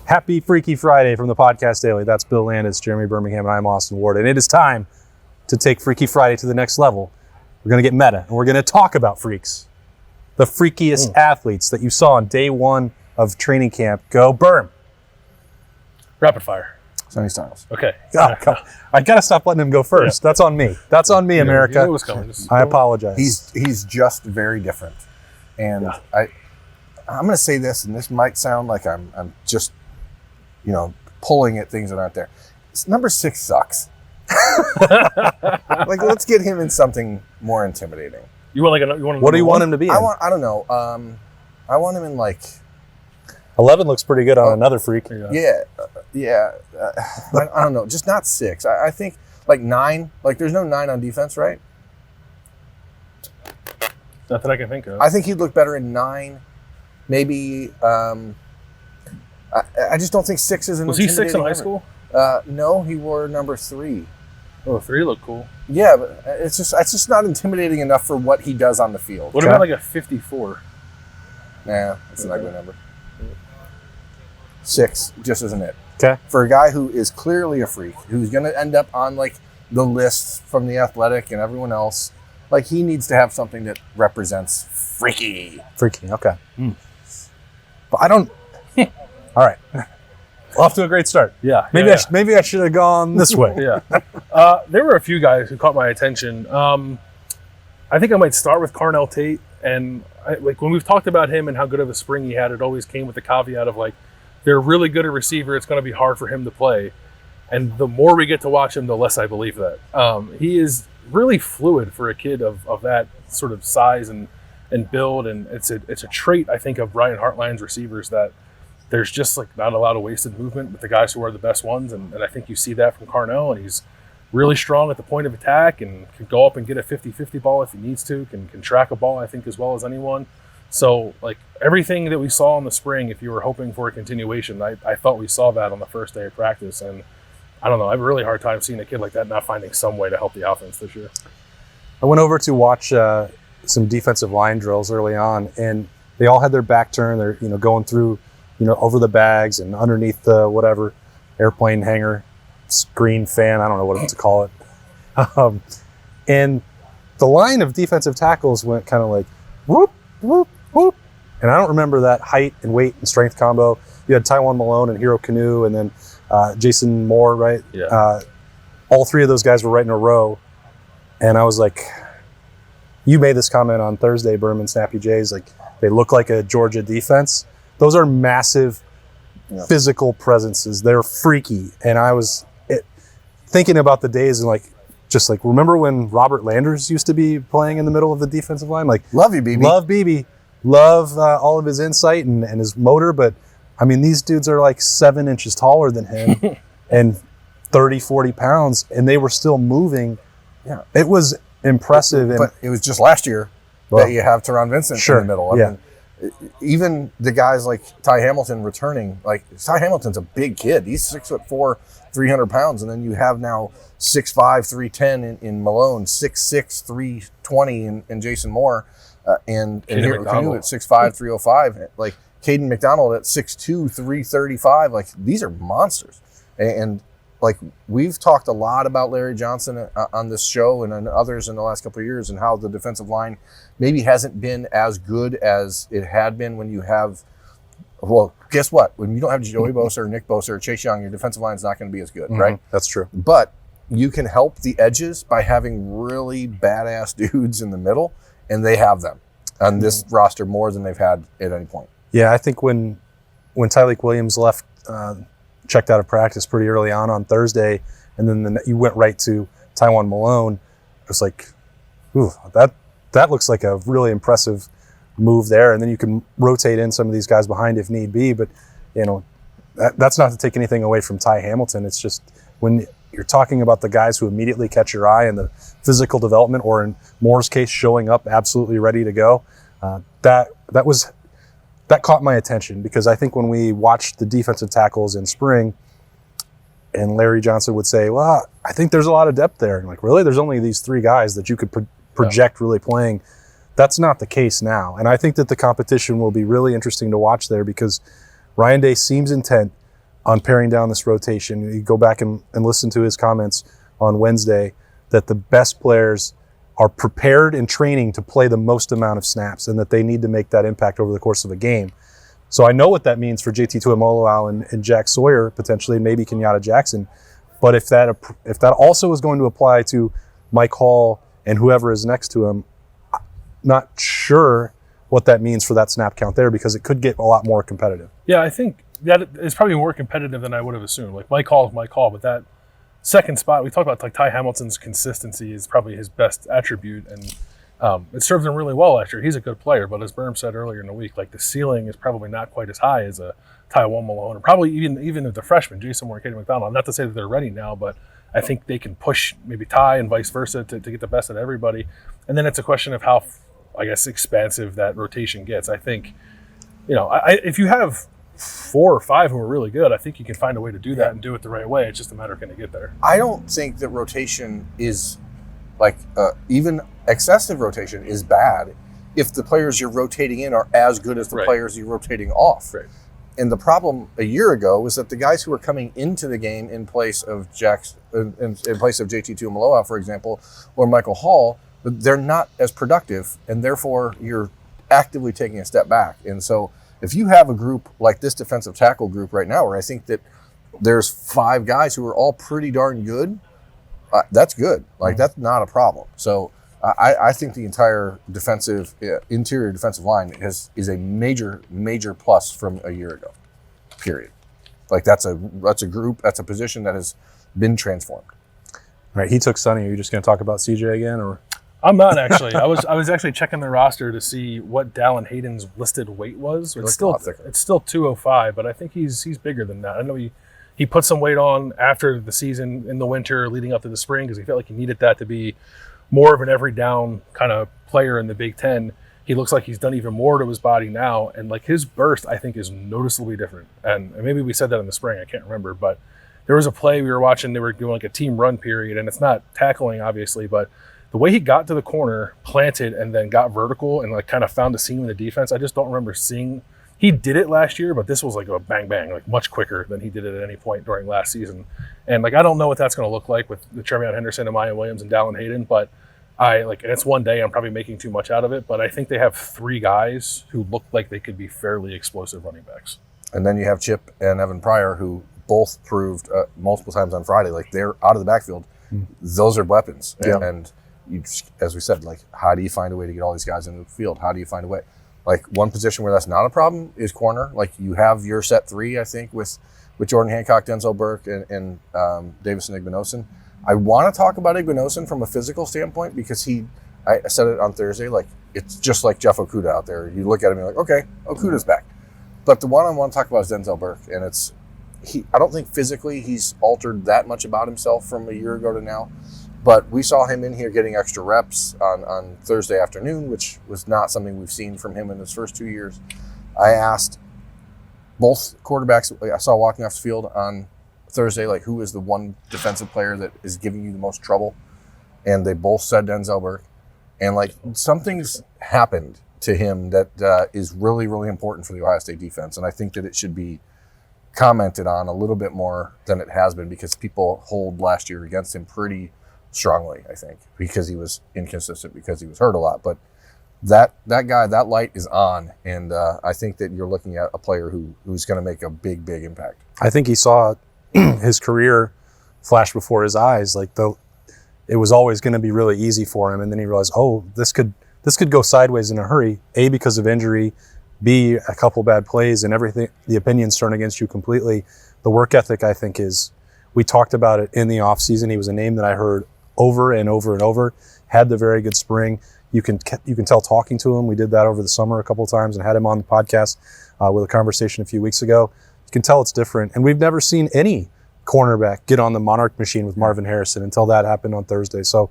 Happy Freaky Friday from the Podcast Daily. That's Bill Landis, Jeremy Birmingham, and I'm Austin Ward. And it is time to take Freaky Friday to the next level. We're going to get meta, and we're going to talk about freaks. The freakiest athletes that you saw on day one of training camp. Go, Berm. Rapid fire. Sonny Styles. Okay. Oh, I got to stop letting him go first. Yeah. That's on me. That's on me, America. I apologize. He's just very different. And I'm going to say this, and this might sound like I'm just, pulling at things that aren't there. Number 6 sucks. Like, let's get him in something more intimidating. You want what do you want him to be in? I don't know. I want him in like 11 looks pretty good on another freak. Yeah. I don't know. Just not 6. I think like 9. Like there's no 9 on defense, right? Not that I can think of. I think he'd look better in 9. Maybe. I just don't think 6 is an. Was he 6 in high school? No, he wore number 3. Oh, 3 looked cool. Yeah, but it's just not intimidating enough for what he does on the field. What about like a 54? Nah, that's an ugly number. 6 just isn't it. Okay. For a guy who is clearly a freak, who's going to end up on like the list from the Athletic and everyone else, like he needs to have something that represents freaky. Freaky, okay. But I don't. All right. Off to a great start. Yeah. Maybe I should have gone this way. Yeah. There were a few guys who caught my attention. I think I might start with Carnell Tate. And when we've talked about him and how good of a spring he had, it always came with the caveat of like, they're really good at receiver. It's going to be hard for him to play. And the more we get to watch him, the less I believe that. He is really fluid for a kid of that sort of size and build. And it's a trait, I think, of Brian Hartline's receivers that there's just like not a lot of wasted movement with the guys who are the best ones. And I think you see that from Carnell, and he's really strong at the point of attack and can go up and get a 50-50 ball if he needs to, can track a ball, I think, as well as anyone. So like everything that we saw in the spring, if you were hoping for a continuation, I felt we saw that on the first day of practice. And I don't know, I have a really hard time seeing a kid like that not finding some way to help the offense this year. I went over to watch some defensive line drills early on, and they all had their back turned. They're going through over the bags and underneath the whatever airplane hangar, screen fan, I don't know what to call it. And the line of defensive tackles went kind of like whoop, whoop, whoop. And I don't remember that height and weight and strength combo. You had Tywone Malone and Hero Canoe and then Jason Moore, right? Yeah. All 3 of those guys were right in a row. And I was like, you made this comment on Thursday, Berman Snappy Jays, like they look like a Georgia defense. Those are massive physical presences. They're freaky. And I was thinking about the days and remember when Robert Landers used to be playing in the middle of the defensive line? Like, love you, BB. Love BB. Love all of his insight and his motor. But, I mean, these dudes are like 7 inches taller than him and 30, 40 pounds, and they were still moving. Yeah. It was impressive. But it was just last year that you have Teron Vincent in the middle. I mean, even the guys like Ty Hamilton returning, like Ty Hamilton's a big kid. He's 6'4", 300 pounds. And then you have now 6'5", 310 in Malone, 6'6", 320 in Jason Moore, and Hero Canoe at 6'5", 305. Like Caden McDonald at 6'2", 335. Like these are monsters. And like we've talked a lot about Larry Johnson on this show and on others in the last couple of years, and how the defensive line maybe hasn't been as good as it had been when you have, well, guess what? When you don't have Joey Bosa or Nick Bosa or Chase Young, your defensive line is not going to be as good, right? That's true. But you can help the edges by having really badass dudes in the middle, and they have them on this roster more than they've had at any point. Yeah, I think when Tyleik Williams left, checked out of practice pretty early on Thursday, and then you went right to Tywone Malone, it was like, ooh, that looks like a really impressive move there. And then you can rotate in some of these guys behind if need be. But, that's not to take anything away from Ty Hamilton. It's just when you're talking about the guys who immediately catch your eye and the physical development, or in Moore's case, showing up absolutely ready to go, that caught my attention, because I think when we watched the defensive tackles in spring, and Larry Johnson would say, well, I think there's a lot of depth there. And like, really? There's only these 3 guys that you could project really playing. That's not the case now. And I think that the competition will be really interesting to watch there, because Ryan Day seems intent on paring down this rotation. You go back and listen to his comments on Wednesday that the best players are prepared in training to play the most amount of snaps and that they need to make that impact over the course of a game. So I know what that means for JT Tuimoloau and Jack Sawyer, potentially, maybe Kenyatta Jackson. But if that also is going to apply to Mike Hall and whoever is next to him, not sure what that means for that snap count there, because it could get a lot more competitive. Yeah, I think that is probably more competitive than I would have assumed. Like Mike Hall is Mike Hall, but that second spot, we talked about like Ty Hamilton's consistency is probably his best attribute, and it served him really well last year. He's a good player, but as Berm said earlier in the week, like the ceiling is probably not quite as high as a Tywone Malone, or probably even if the freshman, Jason Moore and Katie McDonald. Not to say that they're ready now, but I think they can push maybe Ty and vice versa to get the best of everybody. And then it's a question of how, I guess, expansive that rotation gets. I think, if you have 4 or 5 who are really good, I think you can find a way to do that and do it the right way. It's just a matter of can it get there. I don't think that rotation is like even excessive rotation is bad if the players you're rotating in are as good as the players you're rotating off. Right. And the problem a year ago was that the guys who were coming into the game in place of in place of JT Tuimoloau, for example, or Michael Hall, they're not as productive, and therefore you're actively taking a step back. And so if you have a group like this defensive tackle group right now, where I think that there's 5 guys who are all pretty darn good, that's good. Like, that's not a problem. So I think the entire interior defensive line is a major, major plus from a year ago, period. Like, that's a group, that's a position that has been transformed. All right, he took Sonny. Are you just going to talk about CJ again, or? I'm not actually. I was actually checking the roster to see what Dallin Hayden's listed weight was. It's still 205, but I think he's bigger than that. I know he put some weight on after the season in the winter leading up to the spring because he felt like he needed that to be more of an every down kind of player in the Big Ten. He looks like he's done even more to his body now, and like his burst I think is noticeably different. And maybe we said that in the spring, I can't remember, but there was a play we were watching, they were doing like a team run period, and it's not tackling obviously, but the way he got to the corner, planted, and then got vertical and like kind of found a seam in the defense, I just don't remember seeing. He did it last year, but this was like a bang bang, like much quicker than he did it at any point during last season. And like I don't know what that's going to look like with the Trevion Henderson, Amaya Williams, and Dallin Hayden, but and it's one day. I'm probably making too much out of it, but I think they have 3 guys who look like they could be fairly explosive running backs. And then you have Chip and Evan Pryor, who both proved multiple times on Friday, like they're out of the backfield. Those are weapons. Yeah. And you, as we said, like, how do you find a way to get all these guys into the field? How do you find a way? Like, one position where that's not a problem is corner. Like, you have your set 3, I think, with Jordan Hancock, Denzel Burke, and Davison Igbinosun. I want to talk about Igbinosun from a physical standpoint because I said it on Thursday, like, it's just like Jeff Okudah out there. You look at him and you're like, okay, Okudah's back. But the one I want to talk about is Denzel Burke, and I don't think physically he's altered that much about himself from a year ago to now. But we saw him in here getting extra reps on Thursday afternoon, which was not something we've seen from him in his first 2 years. I asked both quarterbacks I saw walking off the field on Thursday, like, who is the one defensive player that is giving you the most trouble? And they both said Denzel Burke. And, like, something's happened to him that is really, really important for the Ohio State defense. And I think that it should be commented on a little bit more than it has been because people hold last year against him pretty strongly, I think, because he was inconsistent, because he was hurt a lot. But that guy, that light is on, and I think that you're looking at a player who's going to make a big, big impact. I think he saw his career flash before his eyes. Like, it was always going to be really easy for him, and then he realized, oh, this could go sideways in a hurry. A, because of injury. B, a couple bad plays, and everything. The opinions turn against you completely. The work ethic, I think, is. We talked about it in the offseason. He was a name that I heard over and over and over. Had the very good spring. You can tell talking to him. We did that over the summer a couple of times and had him on the podcast with a conversation a few weeks ago. You can tell it's different. And we've never seen any cornerback get on the Monarch machine with Marvin Harrison until that happened on Thursday. So,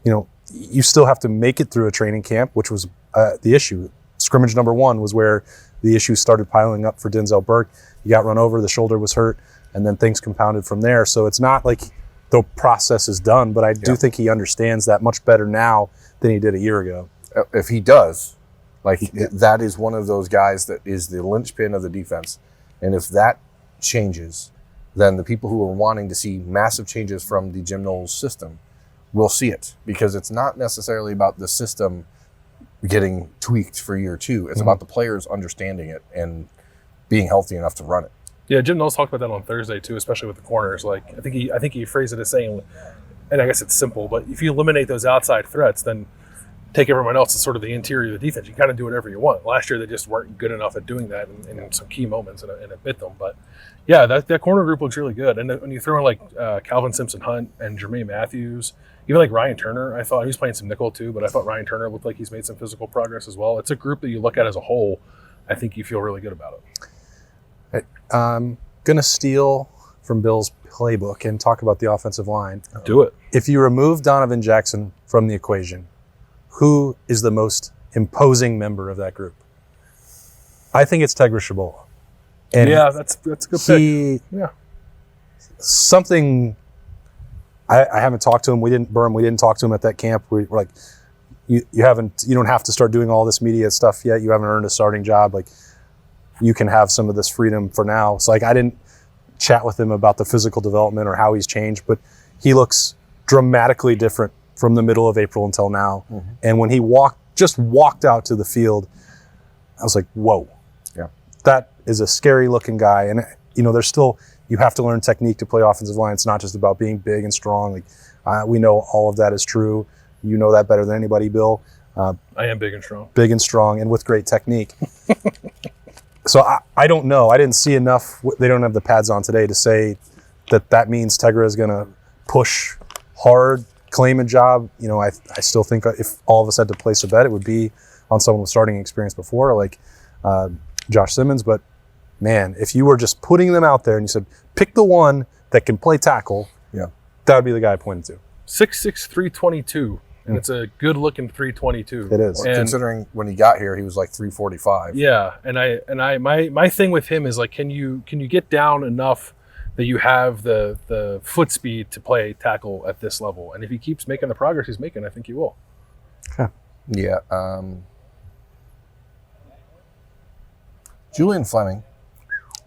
you still have to make it through a training camp, which was the issue. Scrimmage number 1 was where the issues started piling up for Denzel Burke. He got run over, the shoulder was hurt, and then things compounded from there. So it's not like the process is done, but I do think he understands that much better now than he did a year ago. If he does, that is one of those guys that is the linchpin of the defense. And if that changes, then the people who are wanting to see massive changes from the Jim Knowles system will see it, because it's not necessarily about the system getting tweaked for year two. It's about the players understanding it and being healthy enough to run it. Yeah, Jim Knowles talked about that on Thursday too, especially with the corners. Like I think he phrased it as saying, and I guess it's simple, but if you eliminate those outside threats, then take everyone else as sort of the interior of the defense. You kind of do whatever you want. Last year they just weren't good enough at doing that in some key moments, and it bit them. But yeah, that corner group looks really good. And when you throw in like Calvin Simpson-Hunt and Jermaine Matthews, even like Ryan Turner, I thought he was playing some nickel too, but I thought Ryan Turner looked like he's made some physical progress as well. It's a group that you look at as a whole. I think you feel really good about it. I'm going to steal from Bill's playbook and talk about the offensive line. Do it. If you remove Donovan Jackson from the equation, who is the most imposing member of that group? I think it's Tegra Shabola. And yeah, that's a good pick. Yeah. Something, I haven't talked to him. We didn't talk to him at that camp. We're like, you don't have to start doing all this media stuff yet. You haven't earned a starting job. Like, you can have some of this freedom for now. So like, I didn't chat with him about the physical development or how he's changed, but he looks dramatically different from the middle of April until now. Mm-hmm. And when he walked out to the field, I was like, whoa. Yeah. That is a scary looking guy. And there's still, you have to learn technique to play offensive line. It's not just about being big and strong. Like, we know all of that is true. You know that better than anybody, Bill. I am big and strong. Big and strong and with great technique. So I don't know. I didn't see enough. They don't have the pads on today to say that means Tegra is going to push hard, claim a job. I still think if all of us had to place a bet, it would be on someone with starting experience before, like Josh Simmons. But man, if you were just putting them out there and you said, pick the one that can play tackle, that would be the guy I pointed to. 6'6", 322. And it's a good-looking 322. It is. Well, considering when he got here, he was like 345. Yeah, and my thing with him is like, can you get down enough that you have the foot speed to play tackle at this level? And if he keeps making the progress he's making, I think he will. Okay. Yeah. Julian Fleming,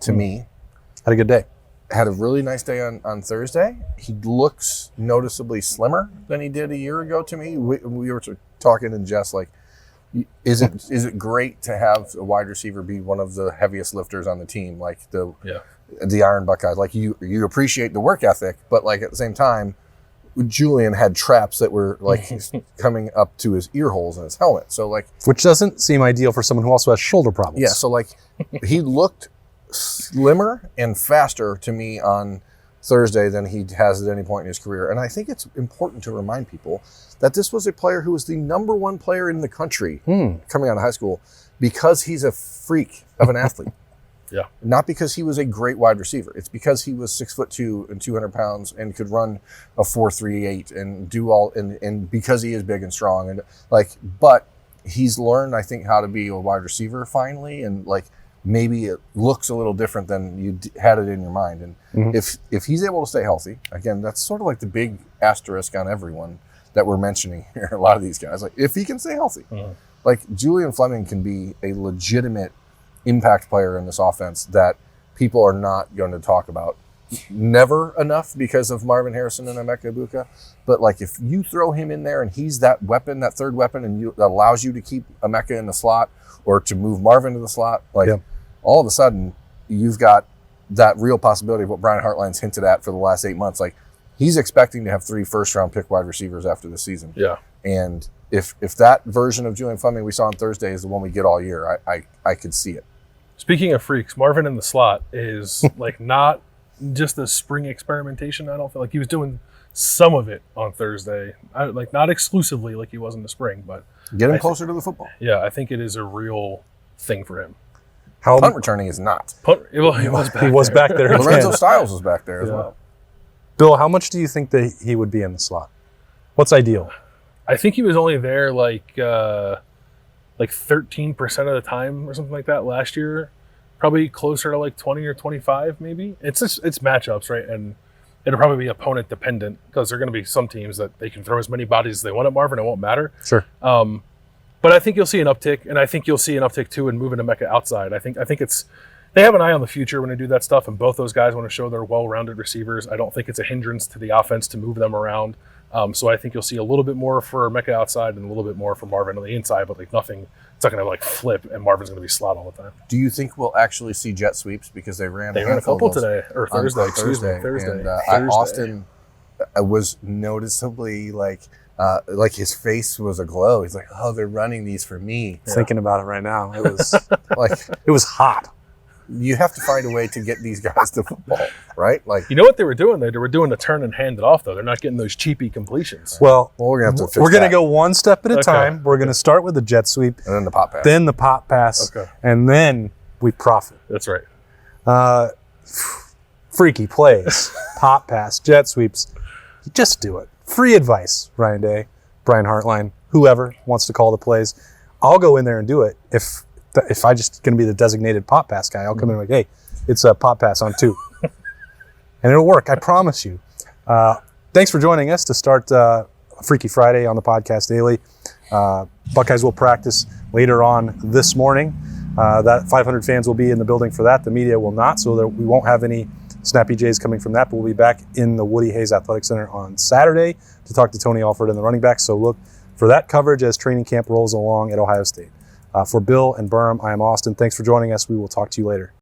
to me, had a good day. Had a really nice day on Thursday. He looks noticeably slimmer than he did a year ago to me. We were talking and Jess, like, is it great to have a wide receiver be one of the heaviest lifters on the team, like the Iron Buckeyes? Like, you appreciate the work ethic, but like at the same time, Julian had traps that were like coming up to his ear holes in his helmet. So like, which doesn't seem ideal for someone who also has shoulder problems. Yeah. So like, he looked slimmer and faster to me on Thursday than he has at any point in his career. And I think it's important to remind people that this was a player who was the number one player in the country coming out of high school because he's a freak of an athlete. Yeah. Not because he was a great wide receiver. It's because he was 6'2" and 200 pounds and could run a 4.38 and do all, and because he is big and strong and like, but he's learned, I think, how to be a wide receiver finally. And like, maybe it looks a little different than you had it in your mind. And if he's able to stay healthy, again, that's sort of like the big asterisk on everyone that we're mentioning here. A lot of these guys, like, if he can stay healthy, like Julian Fleming can be a legitimate impact player in this offense that people are not going to talk about. Never enough because of Marvin Harrison and Emeka Egbuka. But like, if you throw him in there and he's that weapon, that third weapon, and that allows you to keep Emeka in the slot or to move Marvin to the slot, like, all of a sudden, you've got that real possibility of what Brian Hartline's hinted at for the last 8 months. Like, he's expecting to have 3 first-round pick wide receivers after the season. Yeah. And if that version of Julian Fleming we saw on Thursday is the one we get all year, I could see it. Speaking of freaks, Marvin in the slot is like not just a spring experimentation. I don't feel like he was doing some of it on Thursday. Not exclusively like he was in the spring, but get him closer to the football. Yeah, I think it is a real thing for him. Punt returning is not. He was back there. Lorenzo Styles was back there as well. Bill, how much do you think that he would be in the slot? What's ideal? I think he was only there like 13% of the time or something like that last year. Probably closer to like 20 or 25 maybe. It's matchups, right? And it'll probably be opponent dependent because there are going to be some teams that they can throw as many bodies as they want at Marvin. It won't matter. Sure. But I think you'll see an uptick, and I think you'll see an uptick too in moving Emeka outside. I think it's They have an eye on the future when they do that stuff, and both those guys want to show they're well-rounded receivers. I don't think it's a hindrance to the offense to move them around. So I think you'll see a little bit more for Mecca outside and a little bit more for Marvin on the inside, but like nothing. It's not going to like flip, and Marvin's going to be slot all the time. Do you think we'll actually see jet sweeps because they ran a couple today or Thursday? Thursday. Austin was noticeably like his face was aglow. He's like, "Oh, they're running these for me." Thinking about it right now, it was it was hot. You have to find a way to get these guys to football, right? Like, you know what they were doing? They were doing the turn and hand it off, though. They're not getting those cheapy completions. Well, we're gonna have to fix we're gonna go one step at a time. We're gonna start with the jet sweep, and then the pop pass, then the pop pass, and then we profit. That's right. Freaky plays, pop pass, jet sweeps. Just do it. Free advice, Ryan Day, Brian Hartline, whoever wants to call the plays. I'll go in there and do it. If I just going to be the designated pop pass guy, I'll come in and like, hey, it's a pop pass on 2. And it'll work, I promise you. Thanks for joining us to start Freaky Friday on the Podcast Daily. Buckeyes will practice later on this morning. That 500 fans will be in the building for that. The media will not, so we won't have any Snappy Jays coming from that, but we'll be back in the Woody Hayes Athletic Center on Saturday to talk to Tony Alford and the running backs. So look for that coverage as training camp rolls along at Ohio State. For Bill and Berm, I am Austin. Thanks for joining us. We will talk to you later.